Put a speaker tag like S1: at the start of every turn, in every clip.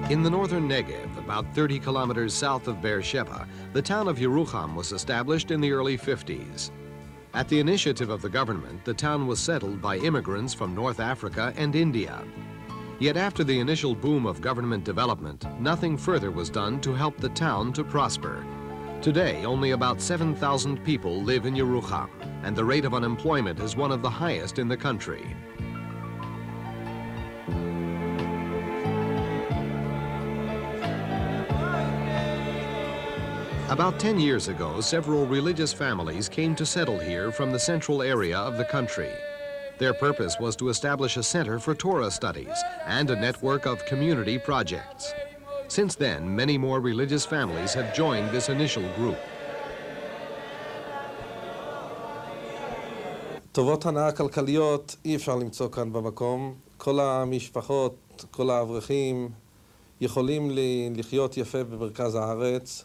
S1: In the northern Negev, about 30 kilometers south of Beersheba, the town of Yerucham was established in the early 50s. At the initiative of the government, the town was settled by immigrants from North Africa and India. Yet after the initial boom of government development, nothing further was done to help the town to prosper. Today, only about 7,000 people live in Yerucham, and the rate of unemployment is one of the highest in the country. About 10 years ago, several religious families came to settle here from the central area of the country. Their purpose was to establish a center for Torah studies and a network of community projects. Since then, many more religious families have joined this initial group.
S2: טובות הנאה כלכליות אי אפשר למצוא כאן במקום. כל המשפחות, כל האברכים יכולים לחיות יפה במרכז הארץ.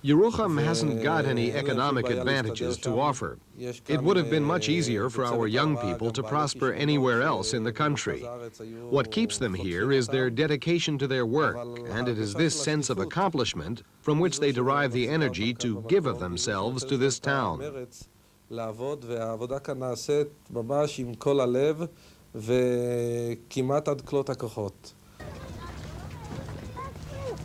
S1: Yerucham hasn't got any economic advantages to offer. It would have been much easier for our young people to prosper anywhere else in the country. What keeps them here is their dedication to their work, and it is this sense of accomplishment from which they derive the energy to give of themselves to this town.
S2: לעבוד, והעבודה כאן נעשית ממש עם כל הלב וכמעט עד כלות הכוחות.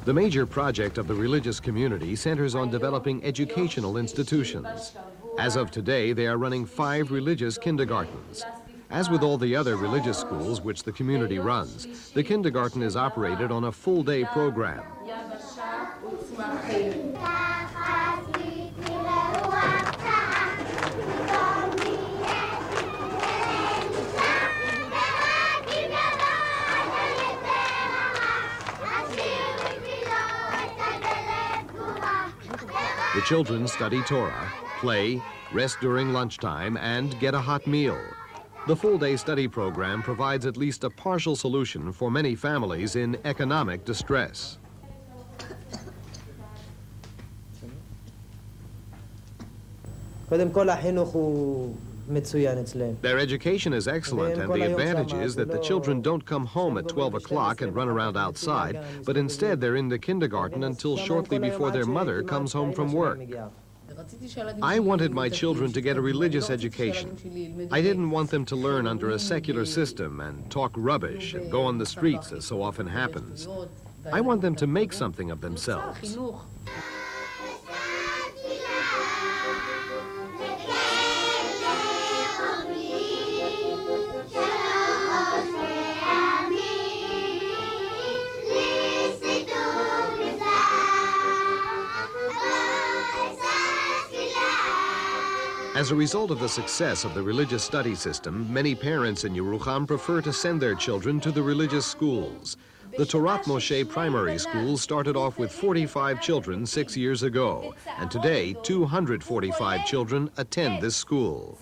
S1: The major project of the religious community centers on developing educational institutions. As of today, they are running 5 religious kindergartens. As with all the other religious schools which the community runs, the kindergarten is operated on a full-day program. The children study Torah, play, rest during lunchtime, and get a hot meal. The full-day study program provides at least a partial solution for many families in economic distress. Their education is excellent, and the advantage is that the children don't come home at 12 o'clock and run around outside, but instead they're in the kindergarten until shortly before their mother comes home from work. I wanted my children to get a religious education. I didn't want them to learn under a secular system and talk rubbish and go on the streets, as so often happens. I want them to make something of themselves. As a result of the success of the religious study system, many parents in Yerucham prefer to send their children to the religious schools. The Torah Moshe Primary School started off with 45 children 6 years ago, and today 245 children attend this school.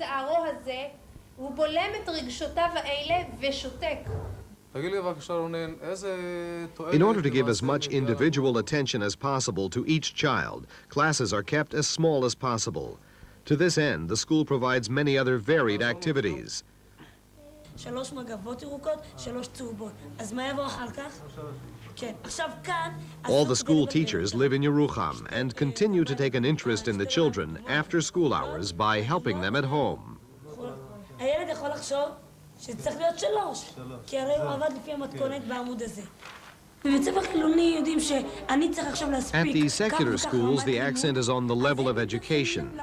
S1: In order to give as much individual attention as possible to each child, classes are kept as small as possible. To this end, the school provides many other varied activities. All the school teachers live in Yerucham and continue to take an interest in the children after school hours by helping them at home. At these secular schools, the accent is on the level of education.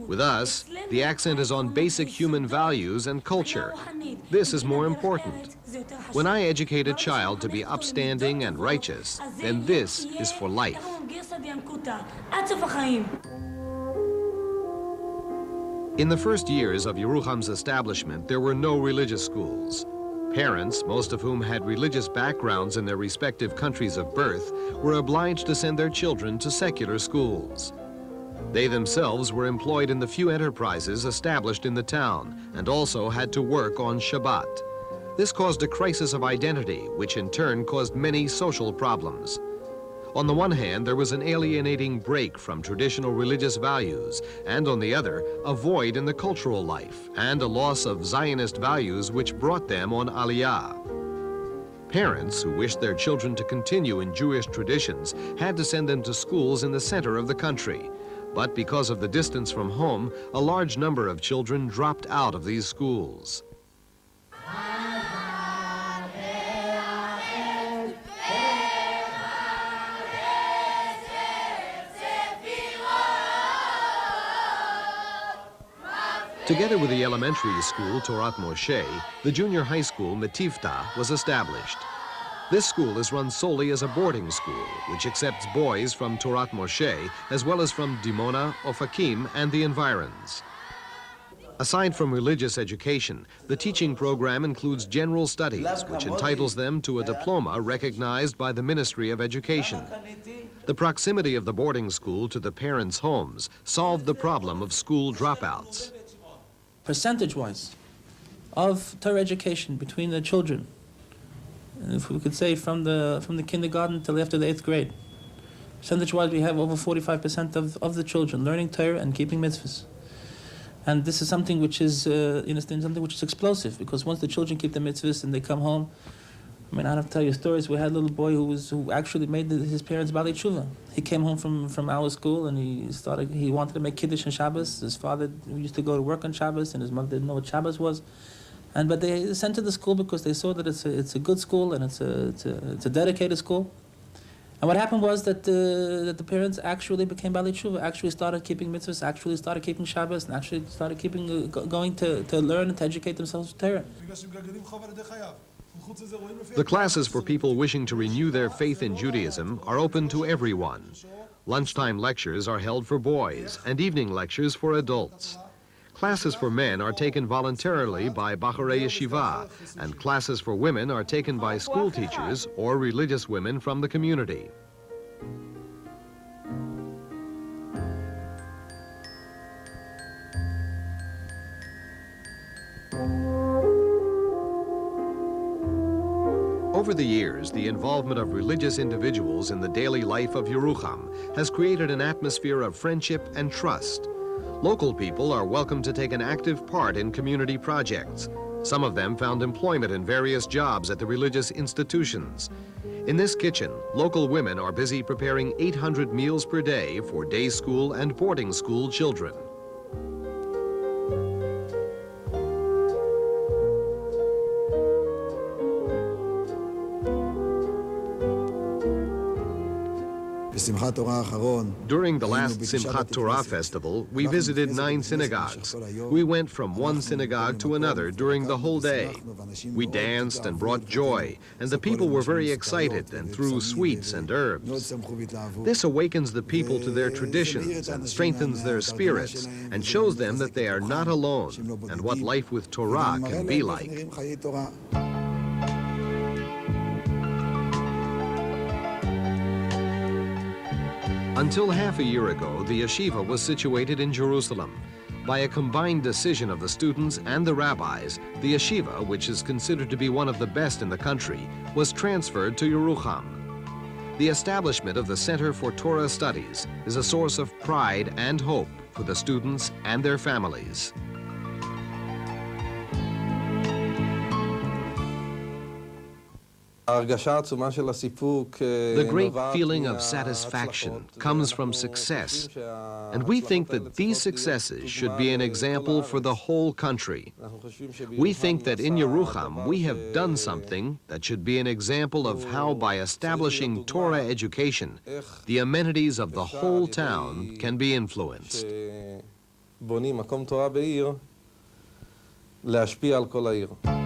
S1: With us, the accent is on basic human values and culture. This is more important. When I educate a child to be upstanding and righteous, then this is for life. In the first years of Yerucham's establishment, there were no religious schools. Parents, most of whom had religious backgrounds in their respective countries of birth, were obliged to send their children to secular schools. They themselves were employed in the few enterprises established in the town and also had to work on Shabbat. This caused a crisis of identity, which in turn caused many social problems. On the one hand, there was an alienating break from traditional religious values, and on the other, a void in the cultural life, and a loss of Zionist values which brought them on Aliyah. Parents who wished their children to continue in Jewish traditions had to send them to schools in the center of the country. But because of the distance from home, a large number of children dropped out of these schools. Together with the elementary school, Torat Moshe, the junior high school, Metivta, was established. This school is run solely as a boarding school, which accepts boys from Torat Moshe, as well as from Dimona, Ofakim, and the environs. Aside from religious education, the teaching program includes general studies, which entitles them to a diploma recognized by the Ministry of Education. The proximity of the boarding school to the parents' homes solved the problem of school dropouts.
S3: Percentage-wise of Torah education between the children, and if we could say from the kindergarten till after the 8th grade, percentage-wise we have over 45% of the children learning Torah and keeping mitzvahs. And this is something which is, something which is explosive, because once the children keep the mitzvahs and they come home, I mean, I don't have to tell you stories. We had a little boy who actually made his parents Bali Tshuva. He came home from our school and he wanted to make Kiddush on Shabbos. His father used to go to work on Shabbos and his mother didn't know what Shabbos was. But they sent to the school because they saw that it's a good school and it's a dedicated school. And what happened was that the parents actually became Bali Tshuva, actually started keeping mitzvahs, actually started keeping Shabbos, and actually started going to learn and to educate themselves with Torah.
S1: The classes for people wishing to renew their faith in Judaism are open to everyone. Lunchtime lectures are held for boys and evening lectures for adults. Classes for men are taken voluntarily by Bacharei Yeshiva, and classes for women are taken by school teachers or religious women from the community. Over the years, the involvement of religious individuals in the daily life of Yerucham has created an atmosphere of friendship and trust. Local people are welcome to take an active part in community projects. Some of them found employment in various jobs at the religious institutions. In this kitchen, local women are busy preparing 800 meals per day for day school and boarding school children. During the last Simchat Torah festival, we visited 9 synagogues. We went from one synagogue to another during the whole day. We danced and brought joy, and the people were very excited and threw sweets and herbs. This awakens the people to their traditions and strengthens their spirits and shows them that they are not alone and what life with Torah can be like. Until half a year ago, the yeshiva was situated in Jerusalem. By a combined decision of the students and the rabbis, the yeshiva, which is considered to be one of the best in the country, was transferred to Yerucham. The establishment of the Center for Torah Studies is a source of pride and hope for the students and their families. The great feeling of satisfaction comes from success, and we think that these successes should be an example for the whole country. We think that in Yerucham we have done something that should be an example of how, by establishing Torah education, the amenities of the whole town can be influenced.
S2: להשפיע על כל העיר.